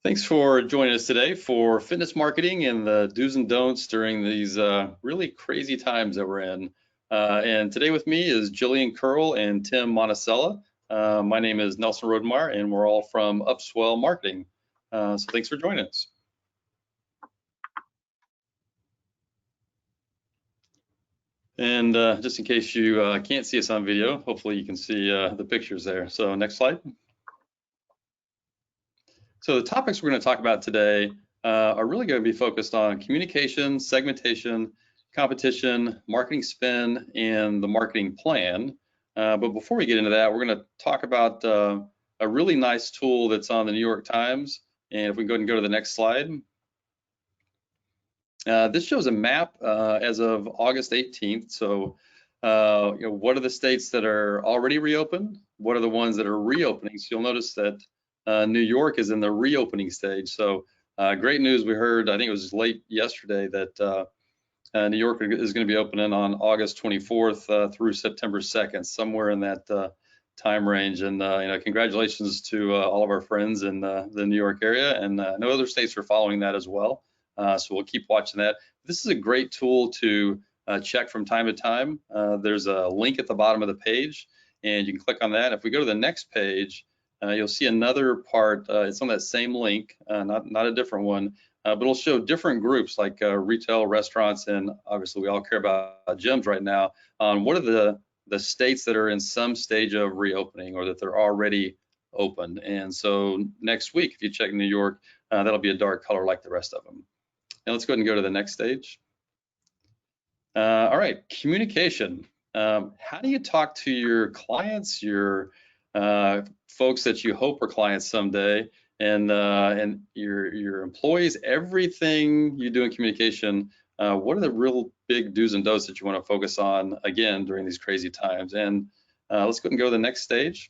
Thanks for joining us today for fitness marketing and the do's and don'ts during these really crazy times that we're in. And today with me is Jillian Curl and Tim Monticello. My name is Nelson Rodemar, and we're all from UpSwell Marketing. So thanks for joining us. And just in case you can't see us on video, hopefully you can see the pictures there. So next slide. So the topics we're going to talk about today are really going to be focused on communication, segmentation, competition, marketing spin, and the marketing plan. But before we get into that, we're going to talk about a really nice tool that's on the New York Times. And if we can go ahead and go to the next slide. This shows a map as of August 18th. So what are the states that are already reopened? What are the ones that are reopening? So you'll notice that New York is in the reopening stage. So great news. We heard, I think it was late yesterday, that New York is going to be opening on August 24th through September 2nd, somewhere in that time range. And congratulations to all of our friends in the New York area, and no other states are following that as well. So we'll keep watching that. This is a great tool to check from time to time. There's a link at the bottom of the page, and you can click on that. If we go to the next page, you'll see another part. It's on that same link, not a different one, but it'll show different groups like retail, restaurants, and obviously we all care about gyms right now, on what are the states that are in some stage of reopening or that they're already open. And so next week, if you check New York, that'll be a dark color like the rest of them. And let's go ahead and go to the next stage. All right, communication. How do you talk to your clients, your folks that you hope are clients someday, and your employees? Everything you do in communication, what are the real big do's and don'ts that you want to focus on, again, during these crazy times? And let's go ahead and go to the next stage.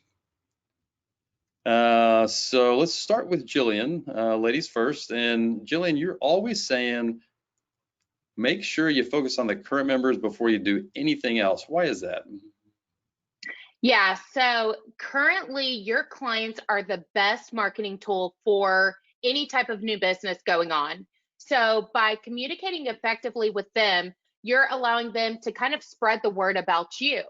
So let's start with Jillian, ladies first. And Jillian, you're always saying, make sure you focus on the current members before you do anything else. Why is that? Yeah, so currently your clients are the best marketing tool for any type of new business going on. So by communicating effectively with them, you're allowing them to kind of spread the word about you.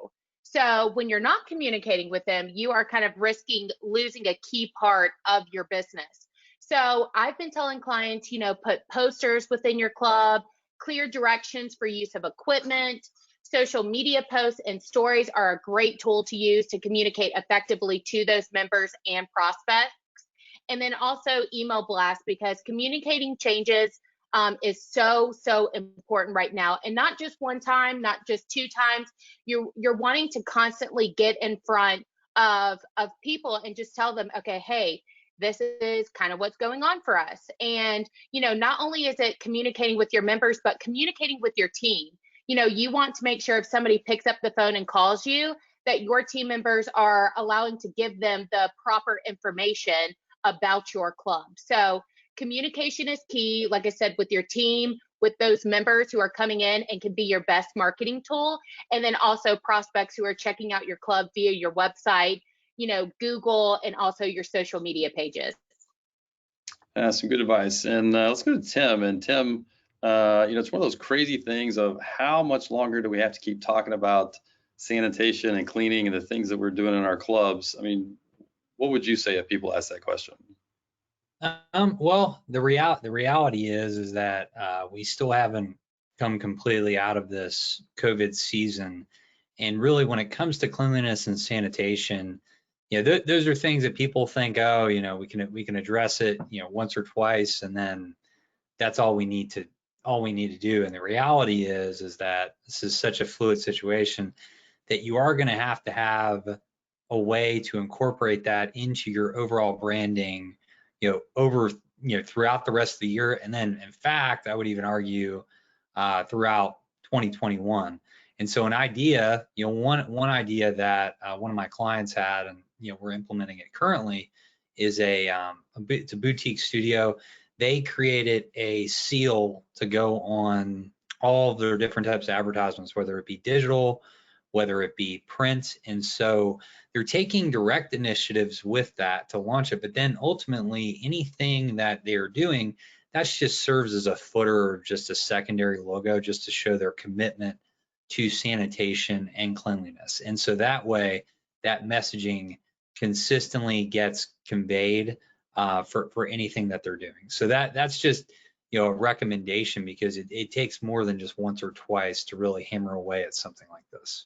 So when you're not communicating with them, you are kind of risking losing a key part of your business. So I've been telling clients, put posters within your club, clear directions for use of equipment. Social media posts and stories are a great tool to use to communicate effectively to those members and prospects. And then also email blasts, because communicating changes is so important right now. And not just one time, not just two times. You're wanting to constantly get in front of people and just tell them, okay, hey, this is kind of what's going on for us. And, not only is it communicating with your members, but communicating with your team. You want to make sure if somebody picks up the phone and calls you, that your team members are allowing to give them the proper information about your club. So communication is key, like I said, with your team, with those members who are coming in and can be your best marketing tool. And then also prospects who are checking out your club via your website, Google, and also your social media pages. Some good advice. And let's go to Tim. And Tim, it's one of those crazy things of how much longer do we have to keep talking about sanitation and cleaning and the things that we're doing in our clubs? I mean, what would you say if people ask that question? Well, the reality is that we still haven't come completely out of this COVID season. And really, when it comes to cleanliness and sanitation, those are things that people think, oh, we can address it, once or twice, and then that's all we need to do. And the reality is that this is such a fluid situation that you are going to have a way to incorporate that into your overall branding, throughout the rest of the year. And then, in fact, I would even argue throughout 2021. And so an idea, one idea that one of my clients had, and we're implementing it currently, is it's a boutique studio. They created a seal to go on all of their different types of advertisements, whether it be digital, whether it be print. And so they're taking direct initiatives with that to launch it, but then ultimately anything that they're doing, that just serves as a footer or just a secondary logo just to show their commitment to sanitation and cleanliness. And so that way, that messaging consistently gets conveyed for anything that they're doing. So that's just, you know, a recommendation, because it takes more than just once or twice to really hammer away at something like this.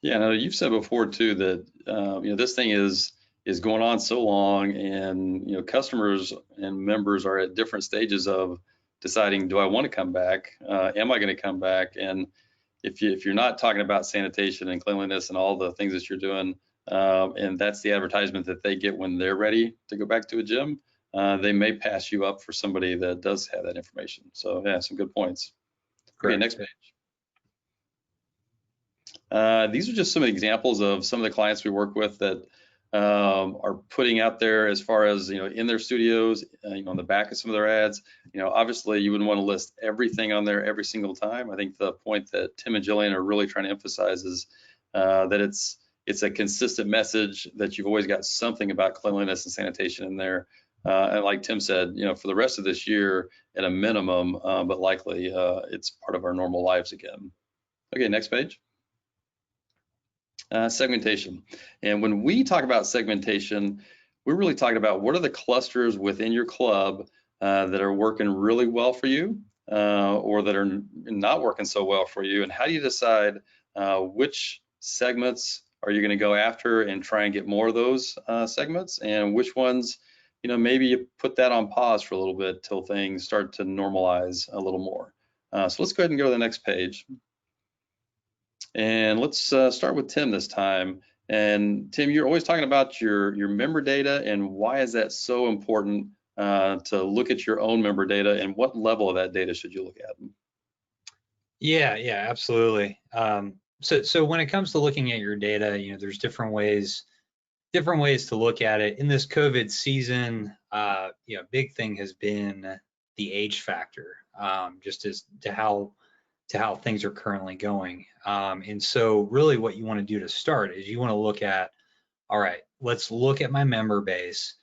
Yeah, no, you've said before too that you know, this thing is going on so long, and you know, customers and members are at different stages of deciding, do I want to come back? Am I going to come back? And if you're not talking about sanitation and cleanliness and all the things that you're doing, and that's the advertisement that they get when they're ready to go back to a gym, they may pass you up for somebody that does have that information. So yeah, some good points. Correct. Okay, next page. These are just some examples of some of the clients we work with that are putting out there, as far as, you know, in their studios, you know, on the back of some of their ads. You know, obviously you wouldn't want to list everything on there every single time. I think the point that Tim and Jillian are really trying to emphasize is that it's a consistent message, that you've always got something about cleanliness and sanitation in there. And like Tim said, you know, for the rest of this year at a minimum, but likely it's part of our normal lives again. Okay, next page. Segmentation. And when we talk about segmentation, we're really talking about what are the clusters within your club that are working really well for you, or that are not working so well for you, and how do you decide which segments are you going to go after and try and get more of those segments, and which ones, you know, maybe you put that on pause for a little bit till things start to normalize a little more. So let's go ahead and go to the next page. And let's start with Tim this time. And Tim, you're always talking about your member data, and why is that so important to look at your own member data, and what level of that data should you look at? Yeah, absolutely. So when it comes to looking at your data, you know, there's different ways to look at it. In this COVID season, you know, big thing has been the age factor, just as to how things are currently going. And so really what you want to do to start is you want to look at, all right, let's look at my member base.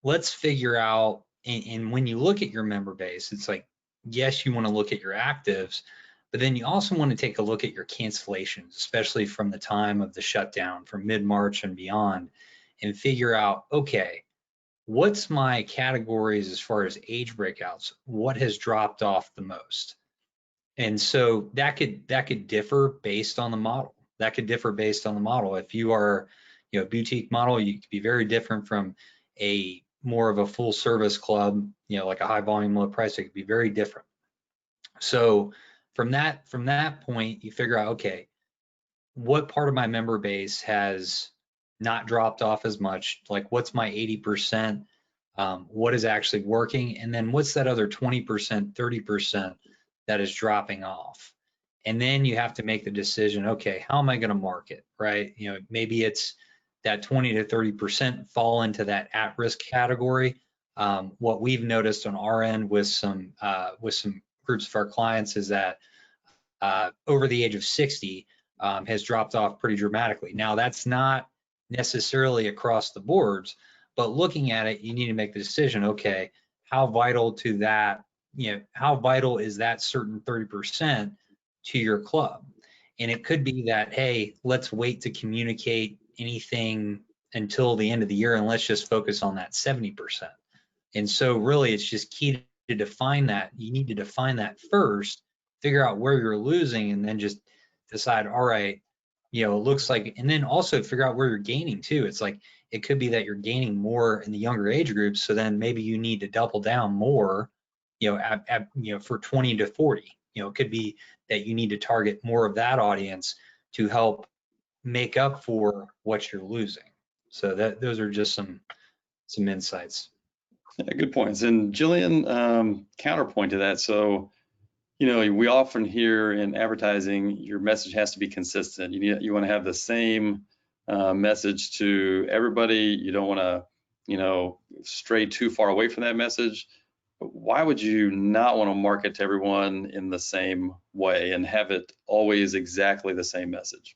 Let's figure out, and when you look at your member base, it's like, yes, you want to look at your actives, but then you also want to take a look at your cancellations, especially from the time of the shutdown, from mid-March and beyond, and figure out, okay, what's my categories as far as age breakouts? What has dropped off the most? And so that could differ based on the model. If you are, you know, a boutique model, you could be very different from a more of a full service club, you know, like a high volume, low price. It could be very different. So from that point, you figure out, okay, what part of my member base has not dropped off as much? Like, what's my 80%? What is actually working? And then what's that other 20%, 30% that is dropping off? And then you have to make the decision, okay, how am I going to market, right? You know, maybe it's that 20 to 30% fall into that at-risk category. What we've noticed on our end with some groups of our clients is that over the age of 60 has dropped off pretty dramatically. Now, that's not necessarily across the boards, but looking at it, you need to make the decision, okay, how vital to that, you know, how vital is that certain 30% to your club? And it could be that, hey, let's wait to communicate anything until the end of the year, and let's just focus on that 70%. And so really it's just key to define that. You need to define that first, figure out where you're losing, and then just decide, all right, you know, it looks like, and then also figure out where you're gaining too. It's like, it could be that you're gaining more in the younger age groups, so then maybe you need to double down more, you know, for 20 to 40. You know, it could be that you need to target more of that audience to help make up for what you're losing. So those are just some insights. Yeah, good points. And Jillian, counterpoint to that. So, you know, we often hear in advertising, your message has to be consistent. You want to have the same message to everybody. You don't want to, you know, stray too far away from that message. But why would you not want to market to everyone in the same way and have it always exactly the same message?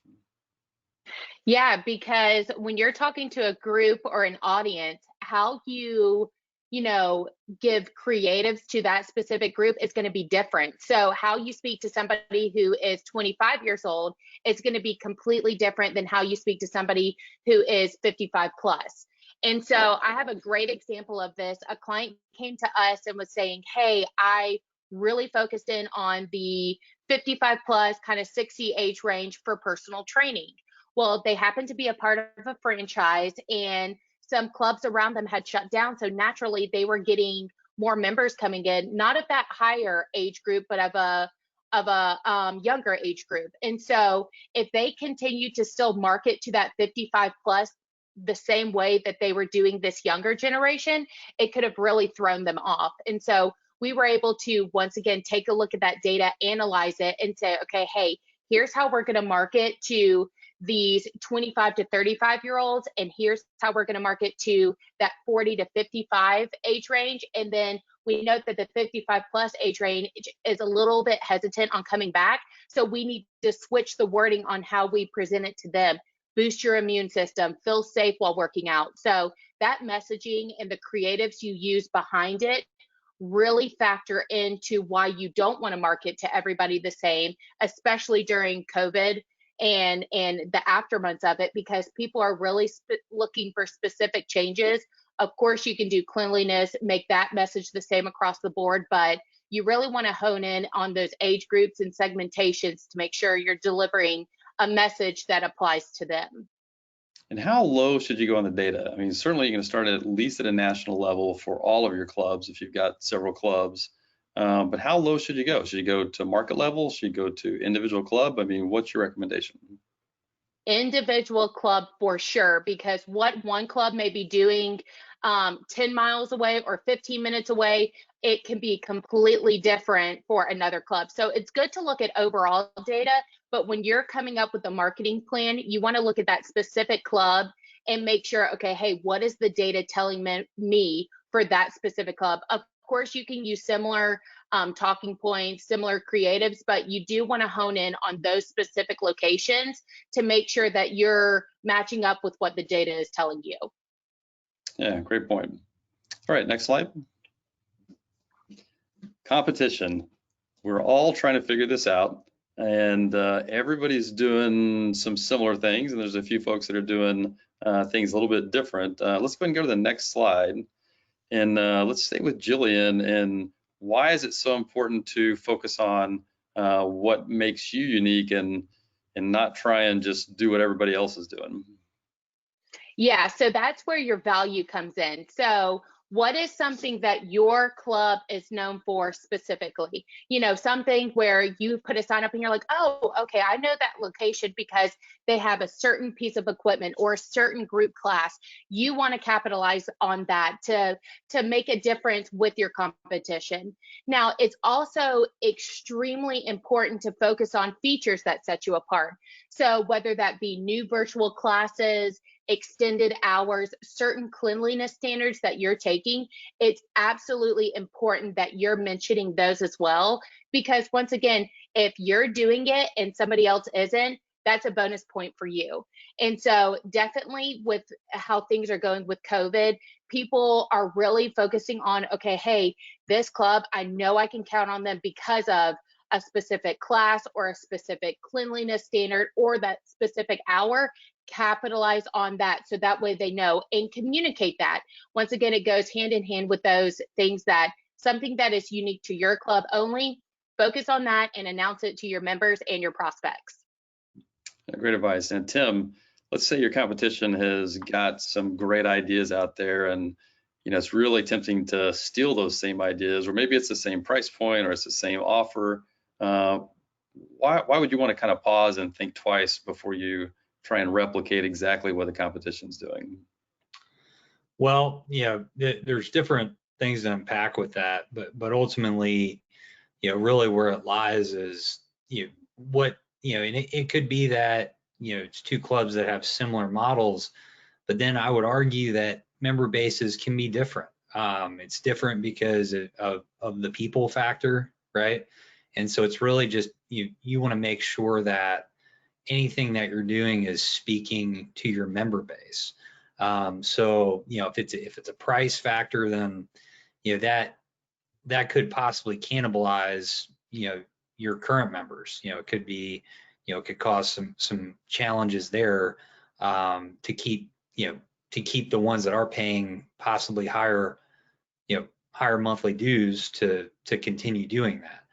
Yeah, because when you're talking to a group or an audience, how you know, give creatives to that specific group is going to be different. So how you speak to somebody who is 25 years old is going to be completely different than how you speak to somebody who is 55 plus. And so I have a great example of this. A client came to us and was saying, "Hey, I really focused in on the 55 plus kind of 60 age range for personal training." Well, they happened to be a part of a franchise and some clubs around them had shut down. So naturally they were getting more members coming in, not of that higher age group, but of a younger age group. And so if they continue to still market to that 55 plus the same way that they were doing this younger generation, it could have really thrown them off. And so we were able to once again take a look at that data, analyze it, and say, okay, hey, here's how we're going to market to these 25 to 35-year-olds, and here's how we're going to market to that 40 to 55 age range. And then we note that the 55 plus age range is a little bit hesitant on coming back. So we need to switch the wording on how we present it to them. Boost your immune system, feel safe while working out. So that messaging and the creatives you use behind it really factor into why you don't want to market to everybody the same, especially during COVID and the aftermonths of it, because people are really looking for specific changes. Of course, you can do cleanliness, make that message the same across the board, but you really want to hone in on those age groups and segmentations to make sure you're delivering a message that applies to them. And how low should you go on the data? I mean, certainly you're going to start at least at a national level for all of your clubs if you've got several clubs. But how low should you go? Should you go to market level? Should you go to individual club? I mean, what's your recommendation? Individual club for sure, because what one club may be doing 10 miles away or 15 minutes away, it can be completely different for another club. So it's good to look at overall data, but when you're coming up with a marketing plan, you want to look at that specific club and make sure, okay, hey, what is the data telling me for that specific club? Of course, you can use similar talking points, similar creatives, but you do want to hone in on those specific locations to make sure that you're matching up with what the data is telling you. Yeah, great point. All right, next slide. Competition. We're all trying to figure this out, and everybody's doing some similar things, and there's a few folks that are doing things a little bit different. Let's go ahead and go to the next slide, and let's stay with Jillian. And why is it so important to focus on what makes you unique and not try and just do what everybody else is doing? Yeah, so that's where your value comes in. So what is something that your club is known for specifically? You know, something where you put a sign up and you're like, oh, okay, I know that location because they have a certain piece of equipment or a certain group class. You want to capitalize on that to make a difference with your competition. Now, it's also extremely important to focus on features that set you apart. So whether that be new virtual classes, extended hours, certain cleanliness standards that you're taking, it's absolutely important that you're mentioning those as well. Because once again, if you're doing it and somebody else isn't, that's a bonus point for you. And so definitely with how things are going with COVID, people are really focusing on, okay, hey, this club, I know I can count on them because of a specific class or a specific cleanliness standard or that specific hour. Capitalize on that so that way they know and communicate that. Once again, it goes hand in hand with those things that something that is unique to your club only, focus on that and announce it to your members and your prospects. Great advice. And Tim, let's say your competition has got some great ideas out there, and it's really tempting to steal those same ideas, or maybe it's the same price point or it's the same offer. Why would you want to kind of pause and think twice before you try and replicate exactly what the competition's doing? Well, there's different things to unpack with that, but ultimately, really where it lies is, and it could be that, it's two clubs that have similar models, but then I would argue that member bases can be different. It's different because of the people factor, right? And so it's really just, you want to make sure that, anything that you're doing is speaking to your member base. So, if it's a price factor, then, that could possibly cannibalize, your current members. It could be, it could cause some challenges there, to keep, to keep the ones that are paying possibly higher, higher monthly dues to continue doing that.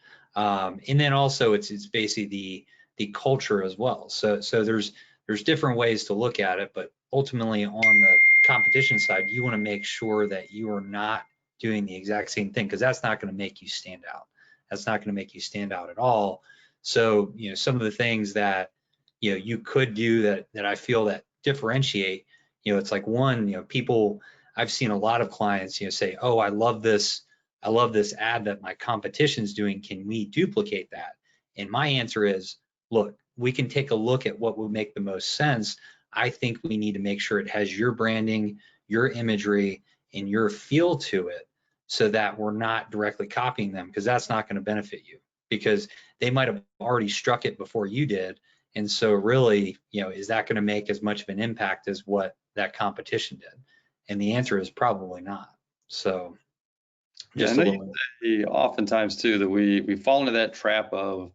And then also it's basically the culture as well. So there's different ways to look at it, but ultimately on the competition side, you want to make sure that you are not doing the exact same thing, because that's not going to make you stand out. That's not going to make you stand out at all. So, some of the things that, you could do that I feel that differentiate, it's like, one, people, I've seen a lot of clients, say, oh, I love this ad that my competition's doing. Can we duplicate that? And my answer is, look, we can take a look at what would make the most sense. I think we need to make sure it has your branding, your imagery, and your feel to it, so that we're not directly copying them, because that's not going to benefit you, because they might have already struck it before you did. And so really, is that going to make as much of an impact as what that competition did? And the answer is probably not. So just I know you say oftentimes too that we fall into that trap of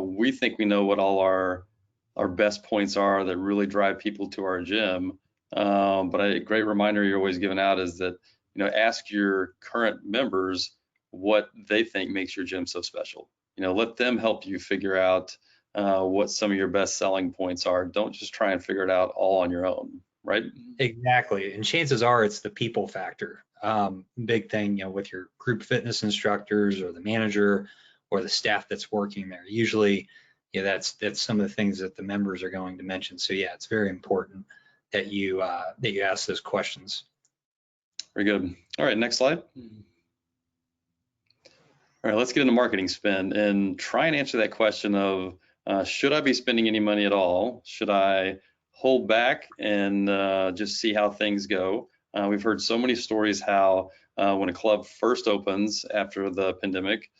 we think we know what all our best points are that really drive people to our gym. But a great reminder you're always giving out is that, ask your current members what they think makes your gym so special. Let them help you figure out what some of your best selling points are. Don't just try and figure it out all on your own, right? Exactly. And chances are it's the people factor. Big thing, with your group fitness instructors or the manager or the staff that's working there. Usually, that's some of the things that the members are going to mention. So yeah, it's very important that you ask those questions. Very good. All right, next slide. All right, let's get into marketing spend and try and answer that question of should I be spending any money at all? Should I hold back and just see how things go? We've heard so many stories how when a club first opens after the pandemic,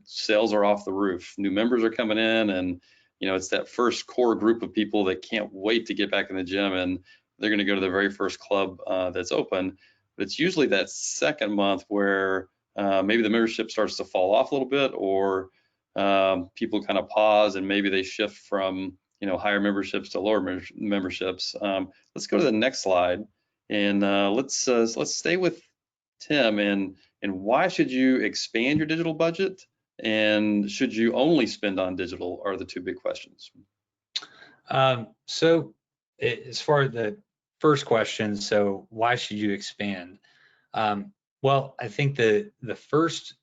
sales are off the roof. New members are coming in, and it's that first core group of people that can't wait to get back in the gym, and they're going to go to the very first club that's open. But it's usually that second month where maybe the membership starts to fall off a little bit, or people kind of pause and maybe they shift from higher memberships to lower memberships. Let's go to the next slide, and let's stay with Tim. And why should you expand your digital budget, and should you only spend on digital, are the two big questions. So as far as the first question, so why should you expand? Well, I think the first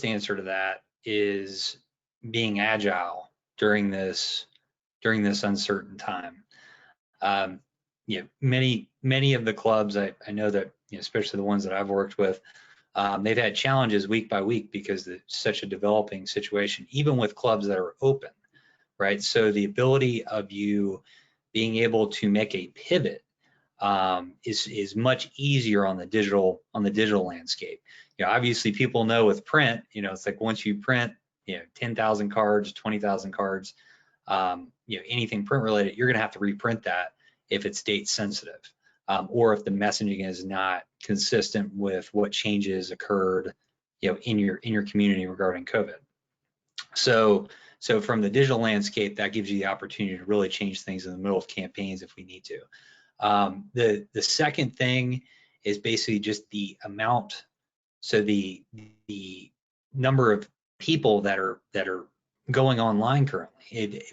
answer to that is being agile during this uncertain time. Many of the clubs I know that, especially the ones that I've worked with, they've had challenges week by week because it's such a developing situation, even with clubs that are open, right? So the ability of you being able to make a pivot is much easier on the digital landscape. Obviously people know with print, it's like once you print, 10,000 cards, 20,000 cards, anything print related, you're going to have to reprint that if it's date sensitive, or if the messaging is not consistent with what changes occurred, in your community regarding COVID. So from the digital landscape, that gives you the opportunity to really change things in the middle of campaigns if we need to. The second thing is basically just the amount. So the number of people that are going online currently.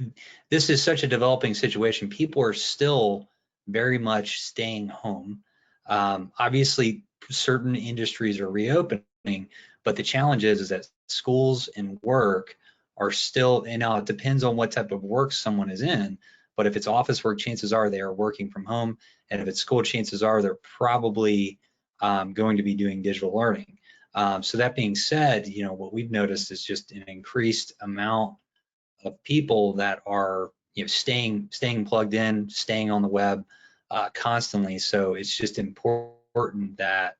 This is such a developing situation. People are still very much staying home. Obviously, certain industries are reopening, but the challenge is that schools and work are still, and now it depends on what type of work someone is in, but if it's office work, chances are they are working from home, and if it's school, chances are they're probably going to be doing digital learning. So that being said, what we've noticed is just an increased amount of people that are staying plugged in, staying on the web constantly. So it's just important that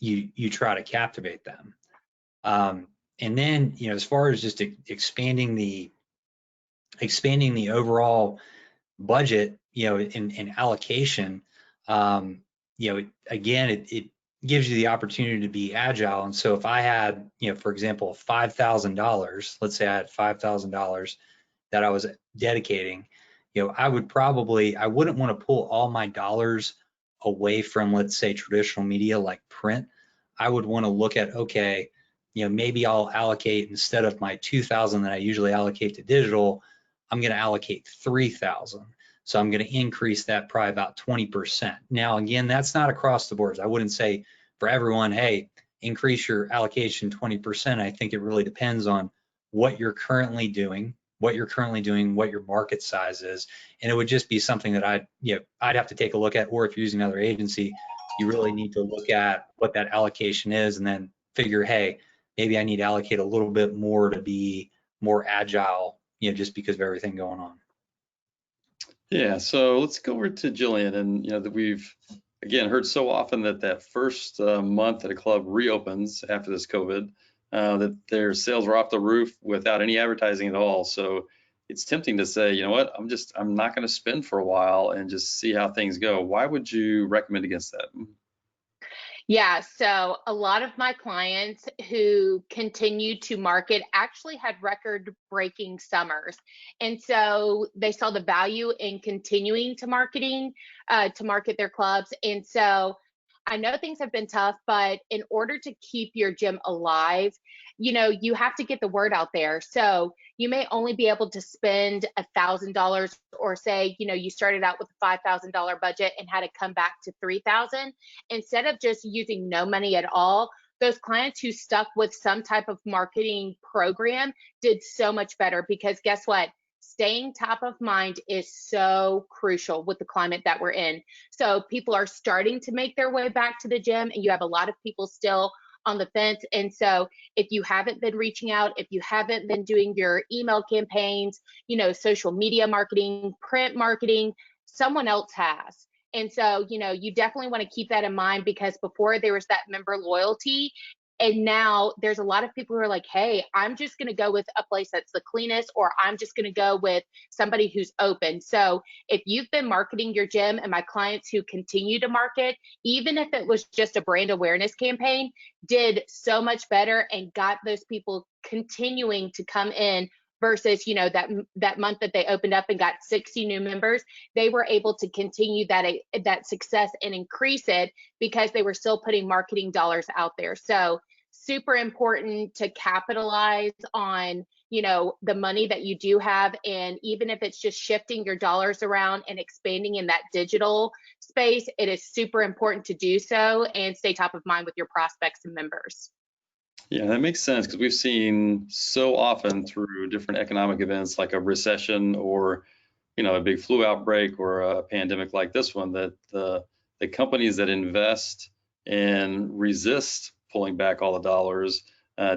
you try to captivate them. And then as far as just expanding the expanding the overall budget, in allocation, again, it gives you the opportunity to be agile. And so if I had, for example, $5,000, let's say I had $5,000 that I was dedicating, I wouldn't want to pull all my dollars away from, let's say, traditional media like print. I would want to look at, okay, maybe I'll allocate, instead of my 2,000 that I usually allocate to digital, I'm going to allocate 3,000. So I'm going to increase that probably about 20%. Now, again, that's not across the board. I wouldn't say for everyone, hey, increase your allocation 20%. I think it really depends on what you're currently doing, what your market size is. And it would just be something that I'd have to take a look at, or if you're using another agency, you really need to look at what that allocation is and then figure, hey, maybe I need to allocate a little bit more to be more agile, just because of everything going on. Yeah, so let's go over to Jillian, and that we've again heard so often that first month that a club reopens after this COVID, that their sales are off the roof without any advertising at all. So it's tempting to say, you know what, I'm not going to spend for a while and just see how things go. Why would you recommend against that? Yeah, so a lot of my clients who continue to market actually had record-breaking summers. And so they saw the value in continuing to market their clubs. And so I know things have been tough, but in order to keep your gym alive, you have to get the word out there. So you may only be able to spend $1,000, or say, you started out with a $5,000 budget and had to come back to 3,000. Instead of just using no money at all, those clients who stuck with some type of marketing program did so much better, because guess what? Staying top of mind is so crucial with the climate that we're in. So people are starting to make their way back to the gym, and you have a lot of people still on the fence. And so if you haven't been reaching out, if you haven't been doing your email campaigns, social media marketing, print marketing, someone else has. And so, you definitely want to keep that in mind, because before there was that member loyalty, and now there's a lot of people who are like, hey, I'm just going to go with a place that's the cleanest, or I'm just going to go with somebody who's open. So if you've been marketing your gym, and my clients who continue to market, even if it was just a brand awareness campaign, did so much better and got those people continuing to come in, versus that month that they opened up and got 60 new members, they were able to continue that success and increase it, because they were still putting marketing dollars out there. So super important to capitalize on the money that you do have, and even if it's just shifting your dollars around and expanding in that digital space, it is super important to do so and stay top of mind with your prospects and members. Yeah, that makes sense, because we've seen so often through different economic events like a recession, or a big flu outbreak, or a pandemic like this one, that the companies that invest and resist pulling back all the dollars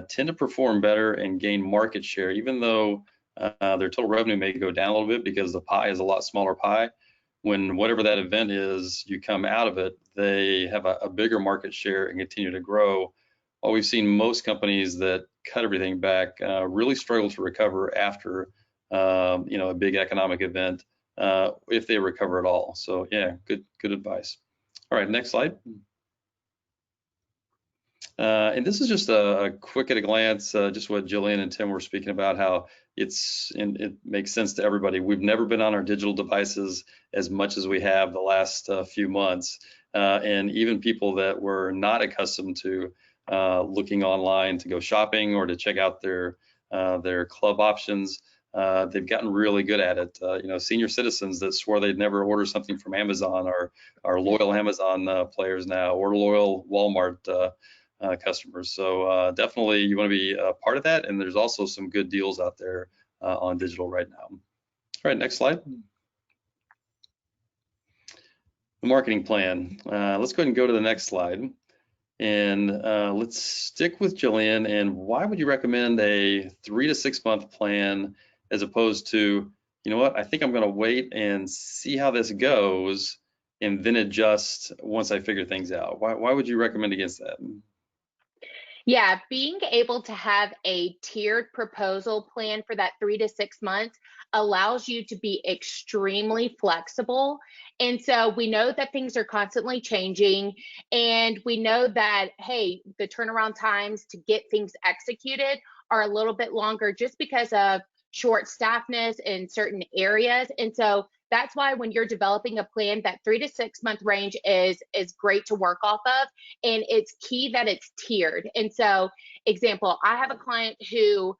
tend to perform better and gain market share, even though their total revenue may go down a little bit because the pie is a lot smaller pie. When whatever that event is, you come out of it, they have a bigger market share and continue to grow. While we've seen most companies that cut everything back really struggle to recover after a big economic event, if they recover at all. So yeah, good advice. All right, next slide. And this is just a quick at a glance, just what Jillian and Tim were speaking about, how it makes sense to everybody. We've never been on our digital devices as much as we have the last few months. And even people that were not accustomed to looking online to go shopping or to check out their club options, they've gotten really good at it. Senior citizens that swore they'd never order something from Amazon are loyal Amazon players now, or loyal Walmart customers. So definitely you want to be a part of that. And there's also some good deals out there on digital right now. All right, next slide. The marketing plan. Let's go ahead and go to the next slide. And let's stick with Jillian. And why would you recommend a 3 to 6 month plan as opposed to, I think I'm going to wait and see how this goes and then adjust once I figure things out? Why would you recommend against that? Yeah, being able to have a tiered proposal plan for that 3 to 6 months allows you to be extremely flexible. And so we know that things are constantly changing, and we know that, hey, the turnaround times to get things executed are a little bit longer just because of short staffness in certain areas. And so that's why when you're developing a plan, that 3 to 6 month range is great to work off of, and it's key that it's tiered. And so, example, I have a client who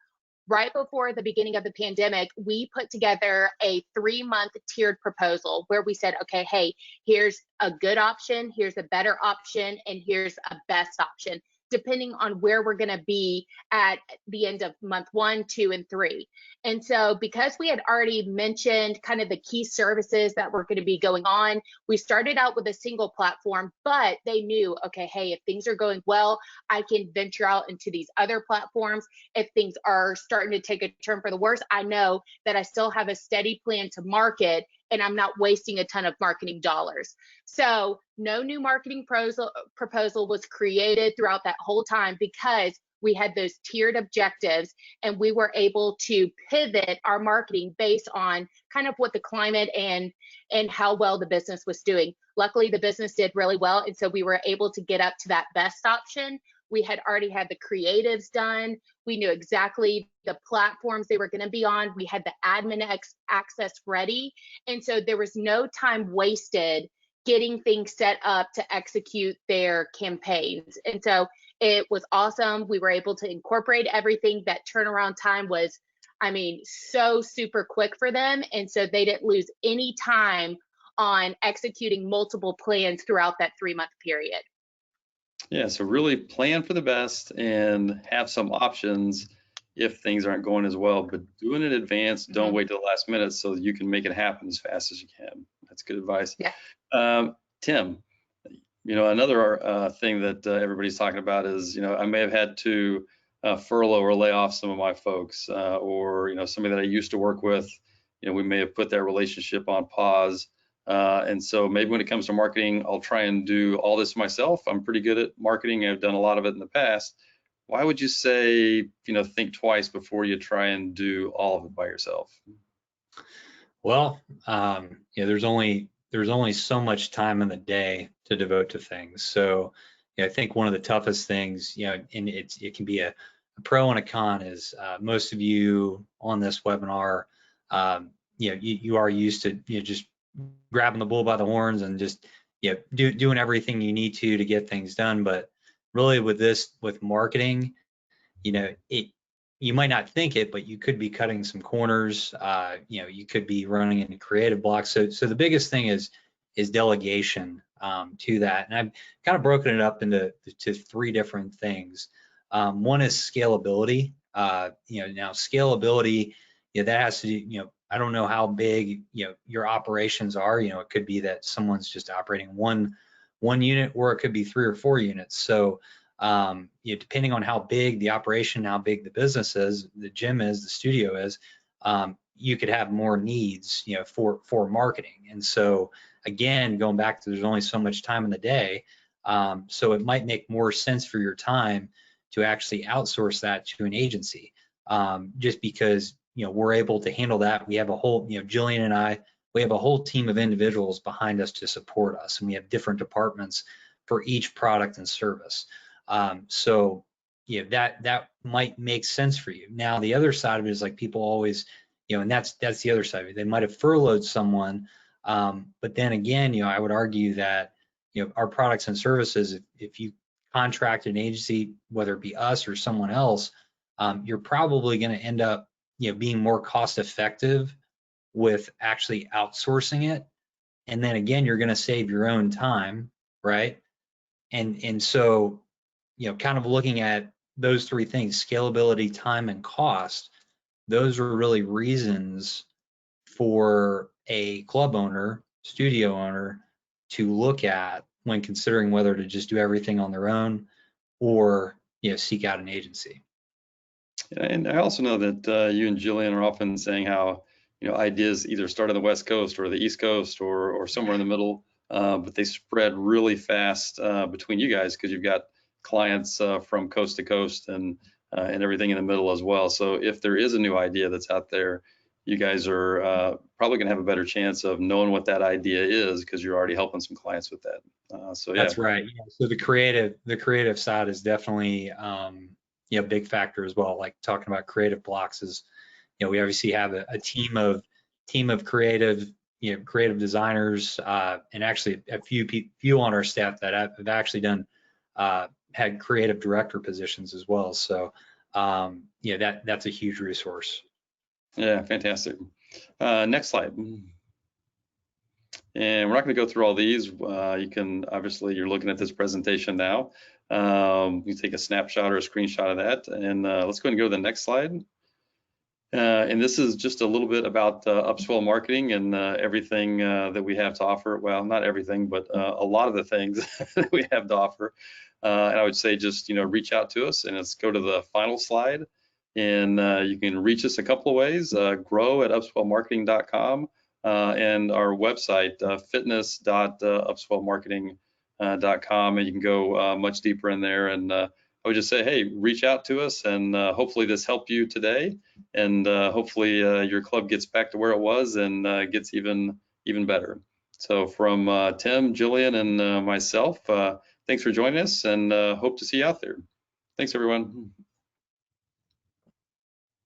right before the beginning of the pandemic, we put together a 3 month tiered proposal where we said, okay, hey, here's a good option, here's a better option, and here's a best option, depending on where we're going to be at the end of month 1, 2, and 3. And so, because we had already mentioned kind of the key services that were going to be going on, we started out with a single platform, but they knew, okay, hey, if things are going well, I can venture out into these other platforms. If things are starting to take a turn for the worse, I know that I still have a steady plan to market and I'm not wasting a ton of marketing dollars. So no new marketing proposal was created throughout that whole time because we had those tiered objectives, and we were able to pivot our marketing based on kind of what the climate and how well the business was doing. Luckily, the business did really well, and so we were able to get up to that best option. We had already had the creatives done. We knew exactly the platforms they were going to be on. We had the admin access ready. And so there was no time wasted getting things set up to execute their campaigns. And so it was awesome. We were able to incorporate everything. That turnaround time was, I mean, so super quick for them. And so they didn't lose any time on executing multiple plans throughout that 3 month period. Yeah, so really plan for the best and have some options if things aren't going as well, but do it in advance. Don't wait till the last minute so that you can make it happen as fast as you can. That's good advice. Yeah. Tim, another thing that everybody's talking about is, I may have had to furlough or lay off some of my folks, or, somebody that I used to work with, we may have put that relationship on pause. And so maybe when it comes to marketing, I'll try and do all this myself. I'm pretty good at marketing. I've done a lot of it in the past. Why would you say, think twice before you try and do all of it by yourself? Well, there's only so much time in the day to devote to things. So, I think one of the toughest things, and it can be a pro and a con, is most of you on this webinar, you are used to just grabbing the bull by the horns and just doing everything you need to get things done. But really, with marketing, you might not think it, but you could be cutting some corners. You could be running into creative blocks. So the biggest thing is delegation to that. And I've kind of broken it up into three different things. One is scalability. Now scalability, that has to do, I don't know how big, your operations are. It could be that someone's just operating one unit, or it could be 3 or 4 units. So depending on how big the operation, how big the business is, the gym is, the studio is, you could have more needs, for marketing. And so again, going back to, there's only so much time in the day. So it might make more sense for your time to actually outsource that to an agency, just because, we're able to handle that. We have a whole, Jillian and I, we have a whole team of individuals behind us to support us, and we have different departments for each product and service. So that might make sense for you. Now, the other side of it is, like, people always, and that's the other side of it. They might have furloughed someone, but then again, I would argue that, our products and services, if you contract an agency, whether it be us or someone else, you're probably going to end up, being more cost effective with actually outsourcing it. And then again, you're going to save your own time, right? And so, kind of looking at those three things: scalability, time, and cost. Those are really reasons for a club owner, studio owner, to look at when considering whether to just do everything on their own or, seek out an agency. And I also know that you and Jillian are often saying how, ideas either start on the West Coast or the East Coast or somewhere in the middle, but they spread really fast between you guys because you've got clients from coast to coast and everything in the middle as well. So if there is a new idea that's out there, you guys are probably going to have a better chance of knowing what that idea is because you're already helping some clients with that. So yeah, That's right. Yeah. So the creative side is definitely you know, big factor as well. Like talking about creative blocks is, you know, we obviously have a team of creative, you know, creative designers, and actually a few on our staff that have actually done had creative director positions as well. So yeah, that's a huge resource. yeah, fantastic. Next slide. And we're not going to go through all these. You can, obviously, you're looking at this presentation now. You take a snapshot or a screenshot of that. And let's go ahead and go to the next slide. And this is just a little bit about UpSwell marketing and everything that we have to offer. Well, not everything, but a lot of the things that we have to offer. And I would say just, you know, reach out to us, and let's go to the final slide. And you can reach us a couple of ways, grow@upswellmarketing.com, and our website, fitness.upswellmarketing.com, and you can go much deeper in there. And I would just say, hey, reach out to us, and hopefully this helped you today, and hopefully your club gets back to where it was and gets even better. So from Tim, Jillian, and myself, thanks for joining us, and hope to see you out there. Thanks, everyone.